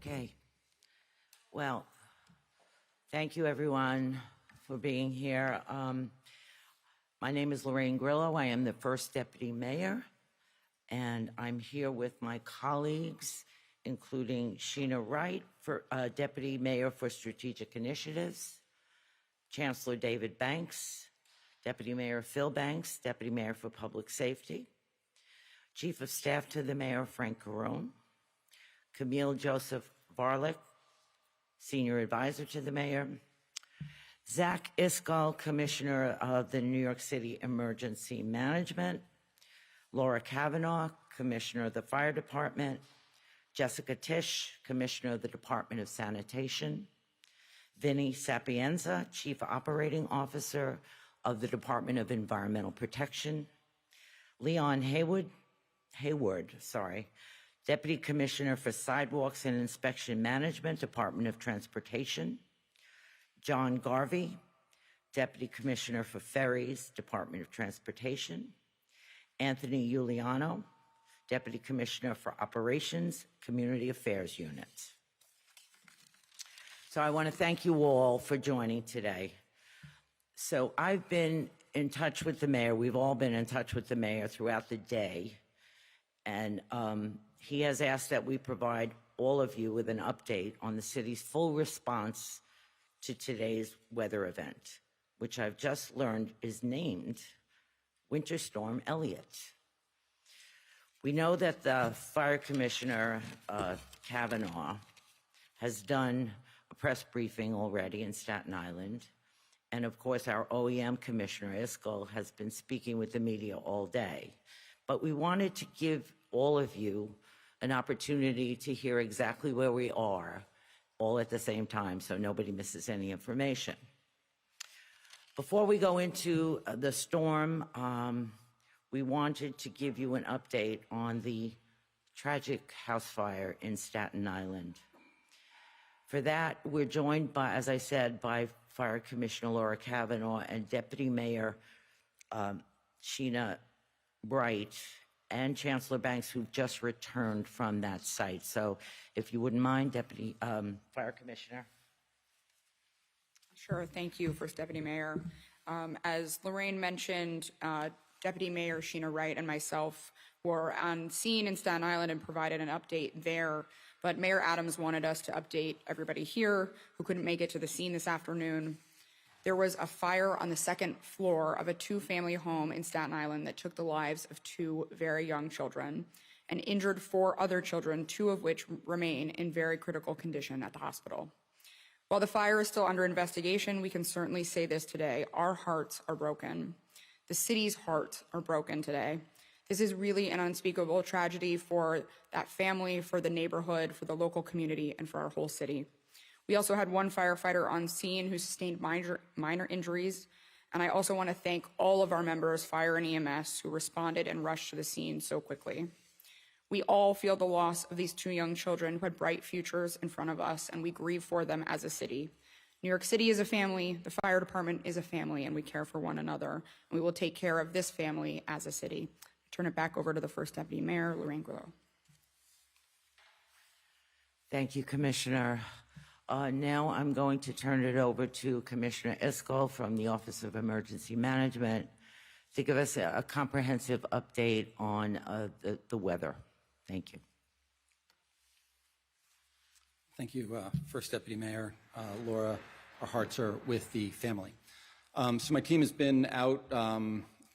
Okay. Well, thank you everyone for being here. My name is Lorraine Grillo. I am the first deputy mayor, and I'm here with my colleagues, including Sheena Wright, for deputy mayor for strategic initiatives, Chancellor David Banks, Deputy Mayor Phil Banks, Deputy Mayor for Public Safety, Chief of Staff to the Mayor Frank Carone, Camille Joseph Varlick, Senior Advisor to the Mayor, Zach Iskall, Commissioner of the New York City Emergency Management, Laura Kavanaugh, Commissioner of the Fire Department, Jessica Tisch, Commissioner of the Department of Sanitation, Vinnie Sapienza, Chief Operating Officer of the Department of Environmental Protection, Leon Hayward, Deputy Commissioner for Sidewalks and Inspection Management, Department of Transportation, John Garvey, Deputy Commissioner for Ferries, Department of Transportation, Anthony Giuliano, Deputy Commissioner for Operations, Community Affairs Unit. So I want to thank you all for joining today. So I've been in touch with the mayor. We've all been in touch with the mayor throughout the day. And he has asked that we provide all of you with an update on the city's full response to today's weather event, which I've just learned is named Winter Storm Elliott. We know that the Fire Commissioner Kavanaugh has done a press briefing already in Staten Island. And of course, our OEM Commissioner Iskall has been speaking with the media all day. But we wanted to give all of you an opportunity to hear exactly where we are all at the same time so nobody misses any information. Before we go into the storm, we wanted to give you an update on the tragic house fire in Staten Island. For that, we're joined by, as I said, by Fire Commissioner Laura Kavanaugh and Deputy Mayor Sheena Wright and Chancellor Banks, who've just returned from that site. So if you wouldn't mind, Deputy Fire Commissioner. Sure, thank you, First Deputy Mayor. As Lorraine mentioned, Deputy Mayor Sheena Wright and myself were on scene in Staten Island and provided an update there. But Mayor Adams wanted us to update everybody here who couldn't make it to the scene this afternoon. There was a fire on the second floor of a two-family home in Staten Island that took the lives of two very young children and injured 4 other children, 2 of which remain in very critical condition at the hospital. While the fire is still under investigation, we can certainly say this today: our hearts are broken. The city's hearts are broken today. This is really an unspeakable tragedy for that family, for the neighborhood, for the local community, and for our whole city. We also had 1 firefighter on scene who sustained minor injuries, and I also want to thank all of our members, fire and EMS, who responded and rushed to the scene so quickly. We all feel the loss of these 2 young children who had bright futures in front of us, and we grieve for them as a city. New York City is a family, the fire department is a family, and we care for one another, and we will take care of this family as a city. Turn it back over to the First Deputy Mayor, Lorraine Grillo. Thank you, Commissioner. Now I'm going to turn it over to Commissioner Iskall from the Office of Emergency Management to give us a comprehensive update on the weather. Thank you. Thank you, First Deputy Mayor Laura. Our hearts are with the family. So my team has been out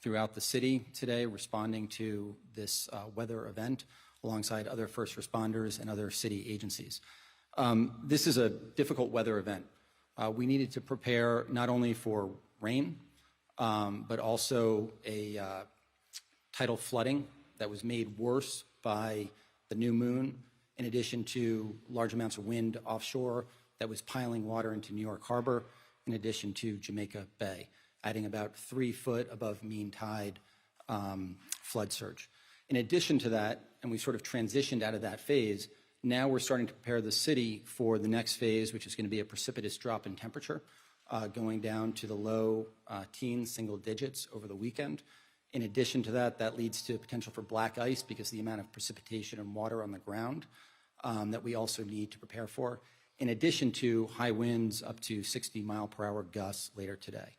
throughout the city today responding to this weather event alongside other first responders and other city agencies. This is a difficult weather event. We needed to prepare not only for rain, but also a tidal flooding that was made worse by the new moon, in addition to large amounts of wind offshore that was piling water into New York Harbor, in addition to Jamaica Bay, adding about 3 foot above mean tide flood surge. In addition to that, and we sort of transitioned out of that phase, now we're starting to prepare the city for the next phase, which is going to be a precipitous drop in temperature, going down to the low teens, single digits over the weekend. In addition to that, that leads to potential for black ice because of the amount of precipitation and water on the ground. that we also need to prepare for, in addition to high winds up to 60-mile-per-hour gusts later today.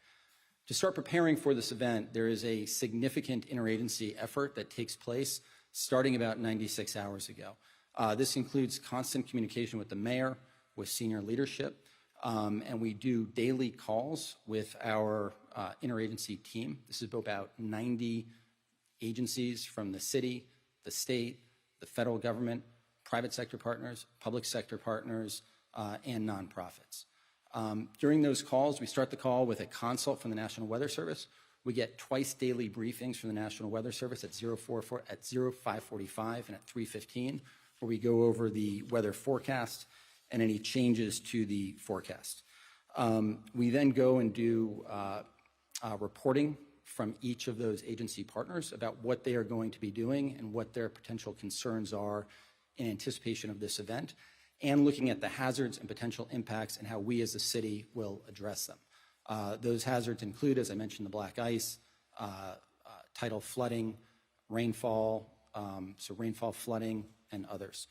To start preparing for this event, there is a significant interagency effort that takes place starting about 96 hours ago. This includes constant communication with the mayor, with senior leadership, and we do daily calls with our interagency team. This is about 90 agencies from the city, the state, the federal government, private sector partners, public sector partners, and nonprofits. During those calls, we start the call with a consult from the National Weather Service. We get twice daily briefings from the National Weather Service at 05:45 and at 3:15, where we go over the weather forecast and any changes to the forecast. We then go and do reporting from each of those agency partners about what they are going to be doing and what their potential concerns are in anticipation of this event, and looking at the hazards and potential impacts and how we as a city will address them. Those hazards include, as I mentioned, the black ice, tidal flooding, rainfall, so rainfall flooding, and others.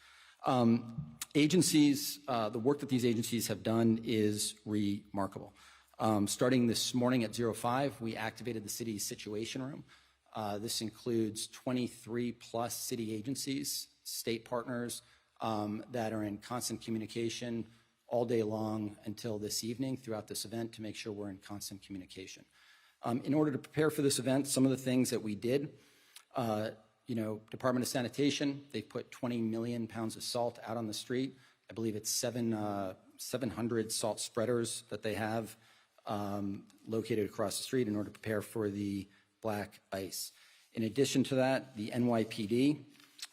Agencies, the work that these agencies have done is remarkable. Starting this morning at 05, we activated the city's situation room. This includes 23 plus city agencies, state partners that are in constant communication all day long until this evening throughout this event to make sure we're in constant communication. In order to prepare for this event, some of the things that we did, Department of Sanitation, they put 20 million pounds of salt out on the street. I believe it's 700 salt spreaders that they have located across the street in order to prepare for the black ice. In addition to that, the NYPD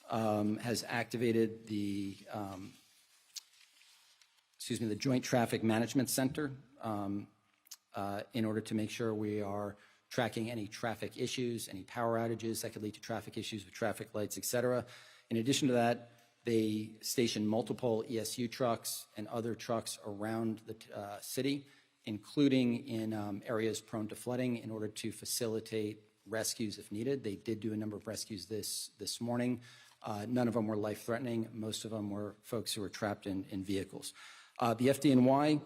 has activated the Joint Traffic Management Center in order to make sure we are tracking any traffic issues, any power outages that could lead to traffic issues with traffic lights, et cetera. In addition to that, they station multiple ESU trucks and other trucks around the city, including in areas prone to flooding, in order to facilitate rescues if needed. They did do a number of rescues this morning. None of them were life-threatening. Most of them were folks who were trapped in vehicles. The FDNY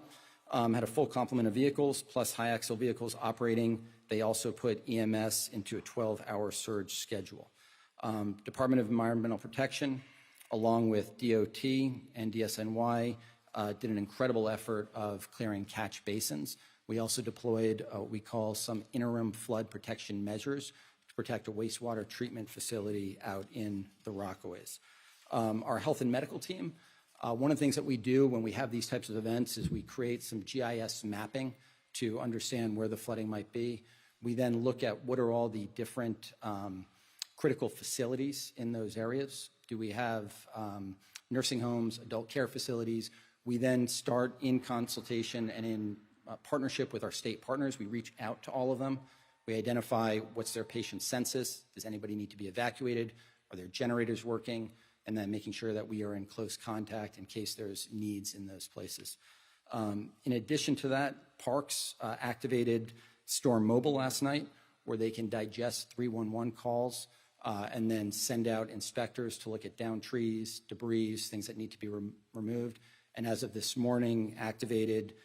had a full complement of vehicles, plus high-axle vehicles operating. They also put EMS into a 12-hour surge schedule. Department of Environmental Protection, along with DOT and DSNY, did an incredible effort of clearing catch basins. We also deployed what we call some interim flood protection measures to protect a wastewater treatment facility out in the Rockaways. Our health and medical team, one of the things that we do when we have these types of events is we create some GIS mapping to understand where the flooding might be. We then look at what are all the different critical facilities in those areas. Do we have nursing homes, adult care facilities? We then start in consultation and in partnership with our state partners. We reach out to all of them. We identify what's their patient census. Does anybody need to be evacuated? Are their generators working? And then making sure that we are in close contact in case there's needs in those places. In addition to that, Parks activated Storm Mobile last night, where they can digest 311 calls and then send out inspectors to look at downed trees, debris, things that need to be removed. And as of this morning, activated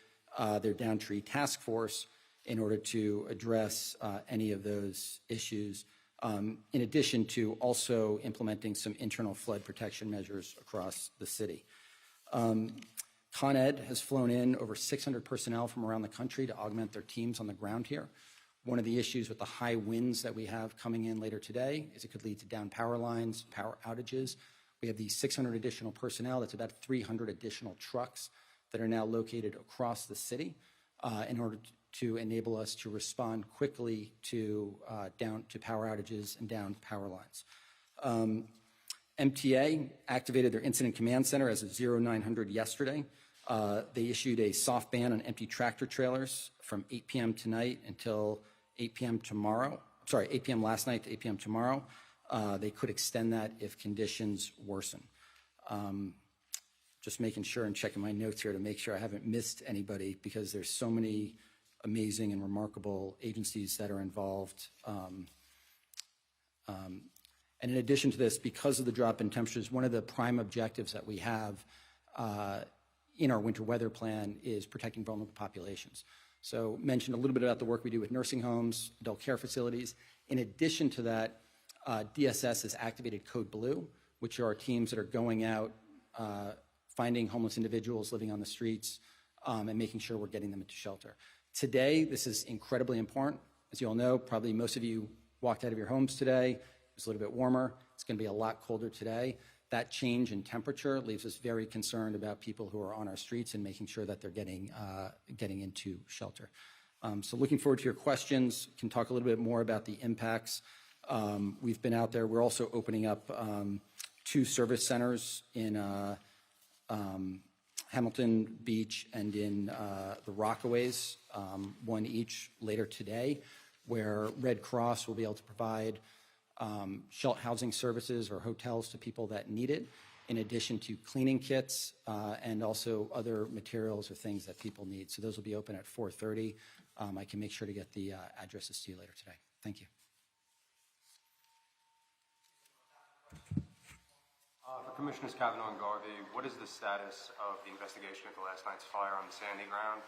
their downed tree task force in order to address any of those issues, in addition to also implementing some internal flood protection measures across the city. Con Ed has flown in over 600 personnel from around the country to augment their teams on the ground here. One of the issues with the high winds that we have coming in later today is it could lead to down power lines, power outages. We have these 600 additional personnel. That's about 300 additional trucks that are now located across the city in order to enable us to respond quickly to power outages and down power lines. MTA activated their incident command center as of 0900 yesterday. They issued a soft ban on empty tractor trailers from 8 p.m. tonight until 8 p.m. tomorrow. 8 p.m. last night to 8 p.m. tomorrow. They could extend that if conditions worsen. Just making sure and checking my notes here to make sure I haven't missed anybody, because there's so many amazing and remarkable agencies that are involved And in addition to this, because of the drop in temperatures, one of the prime objectives that we have in our winter weather plan is protecting vulnerable populations. So mentioned a little bit about the work we do with nursing homes, adult care facilities. In addition to that, DSS has activated Code Blue, which are our teams that are going out, finding homeless individuals living on the streets, and making sure we're getting them into shelter. Today, this is incredibly important. As you all know, probably most of you walked out of your homes today. It's a little bit warmer. It's going to be a lot colder today. That change in temperature leaves us very concerned about people who are on our streets and making sure that they're getting into shelter. So looking forward to your questions. Can talk a little bit more about the impacts. We've been out there. We're also opening up 2 service centers in Hamilton Beach and in the Rockaways, one each later today, where Red Cross will be able to provide housing services or hotels to people that need it, in addition to cleaning kits and also other materials or things that people need. So those will be open at 4:30. I can make sure to get the addresses to you later today. Thank you. For Commissioners Kavanaugh and Garvey, what is the status of the investigation into last night's fire on the Sandy Ground,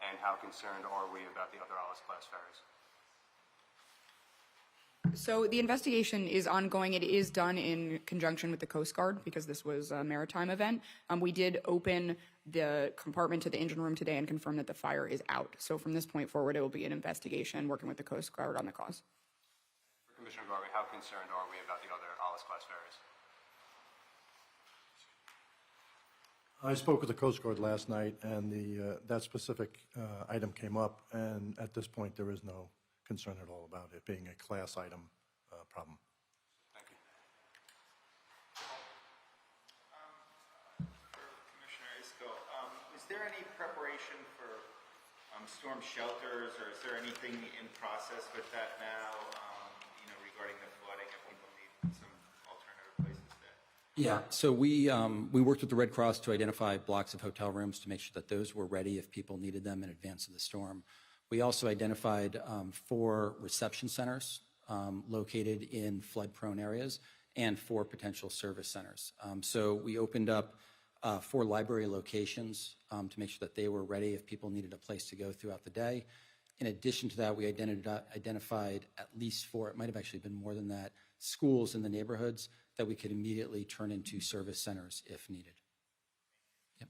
and how concerned are we about the other Alice-class ferries? So the investigation is ongoing. It is done in conjunction with the Coast Guard because this was a maritime event. We did open the compartment to the engine room today and confirm that the fire is out. So from this point forward, it will be an investigation working with the Coast Guard on the cause. For Commissioner Garvey, how concerned are we about the other Alice-class ferries? I spoke with the Coast Guard last night, and that specific item came up, and at this point, there is no concern at all about it being a class item problem. Thank you. For Commissioner Isco, is there any preparation for storm shelters, or is there anything in process with that now, regarding the flooding, if people need some alternative places there? Yeah, so we worked with the Red Cross to identify blocks of hotel rooms to make sure that those were ready if people needed them in advance of the storm. We also identified 4 reception centers located in flood-prone areas and 4 potential service centers. So we opened up 4 library locations to make sure that they were ready if people needed a place to go throughout the day. In addition to that, we identified at least 4, it might have actually been more than that, schools in the neighborhoods that we could immediately turn into service centers if needed. Yep.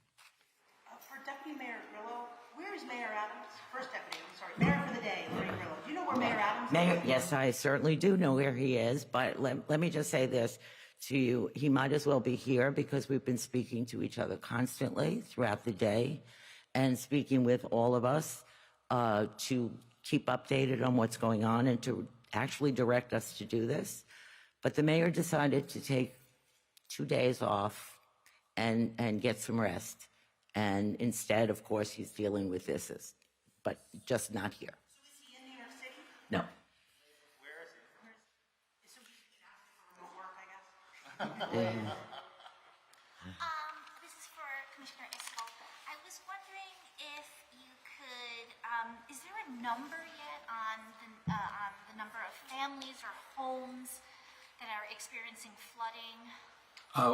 For Deputy Mayor Grillo, where is Mayor Adams? First Deputy, I'm sorry, Mayor for the day, Larry Grillo. Do you know where Mayor Adams is? Mayor, yes, I certainly do know where he is, but let me just say this to you. He might as well be here because we've been speaking to each other constantly throughout the day and speaking with all of us to keep updated on what's going on and to actually direct us to do this. But the mayor decided to take 2 days off and get some rest. And instead, of course, he's dealing with this, but just not here. So is he in New York City? No. Where is he? So he can ask for remote work, I guess? This is for Commissioner Isco. I was wondering if you could, is there a number yet on the number of families or homes that are experiencing flooding?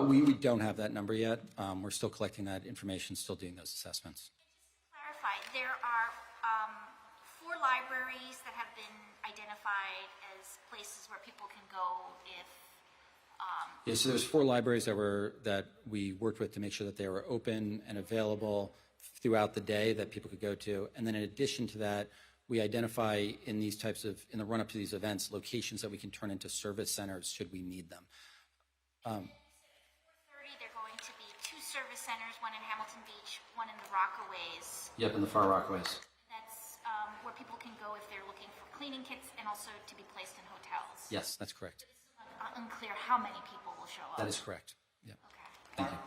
We don't have that number yet. We're still collecting that information, still doing those assessments. Just to clarify, there are 4 libraries that have been identified as places where people can go if... Yeah, so there's 4 libraries that we worked with to make sure that they were open and available throughout the day that people could go to. And then in addition to that, we identify in the run-up to these events, locations that we can turn into service centers should we need them. They're going to be 2 service centers, one in Hamilton Beach, one in the Rockaways. Yep, in the far Rockaways. That's where people can go if they're looking for cleaning kits and also to be placed in hotels. Yes, that's correct. It's unclear how many people will show up. That is correct. Yep. Okay. Thank you.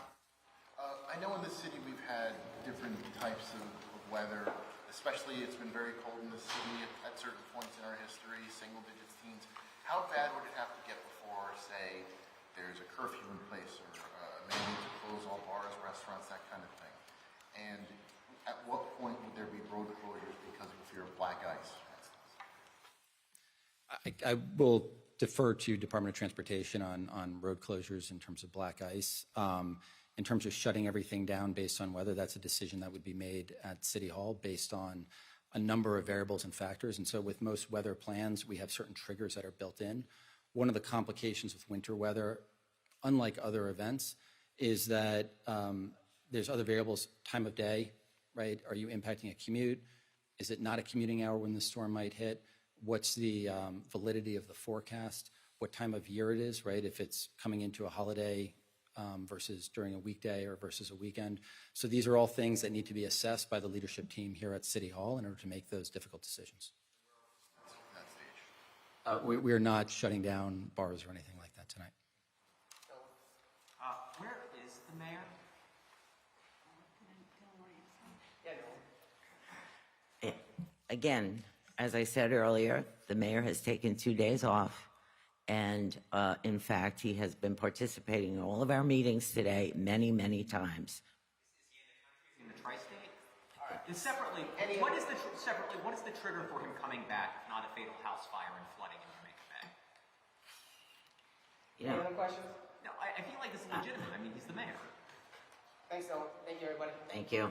I know in this city we've had different types of weather, especially it's been very cold in the city at certain points in our history, single digits, teens. How bad would it have to get before, say, there's a curfew in place or a mandate to close all bars, restaurants, that kind of thing? And at what point would there be road closures because of fear of black ice, for instance? I will defer to Department of Transportation on road closures in terms of black ice. In terms of shutting everything down based on weather, that's a decision that would be made at City Hall based on a number of variables and factors. And so with most weather plans, we have certain triggers that are built in. One of the complications with winter weather, unlike other events, is that there's other variables, time of day, right? Are you impacting a commute? Is it not a commuting hour when the storm might hit? What's the validity of the forecast? What time of year it is, right? If it's coming into a holiday versus during a weekday or versus a weekend. So these are all things that need to be assessed by the leadership team here at City Hall in order to make those difficult decisions. We are not shutting down bars or anything like that tonight. Where is the mayor? Again, as I said earlier, the mayor has taken 2 days off. And in fact, he has been participating in all of our meetings today many, many times. Is he in the tri-state? All right. And separately, what is the trigger for him coming back, if not a fatal house fire and flooding in Jamaica Bay? You know, Any other questions? No, I feel like this is legitimate. I mean, he's the mayor. Thanks, Dylan. Thank you, everybody. thank you.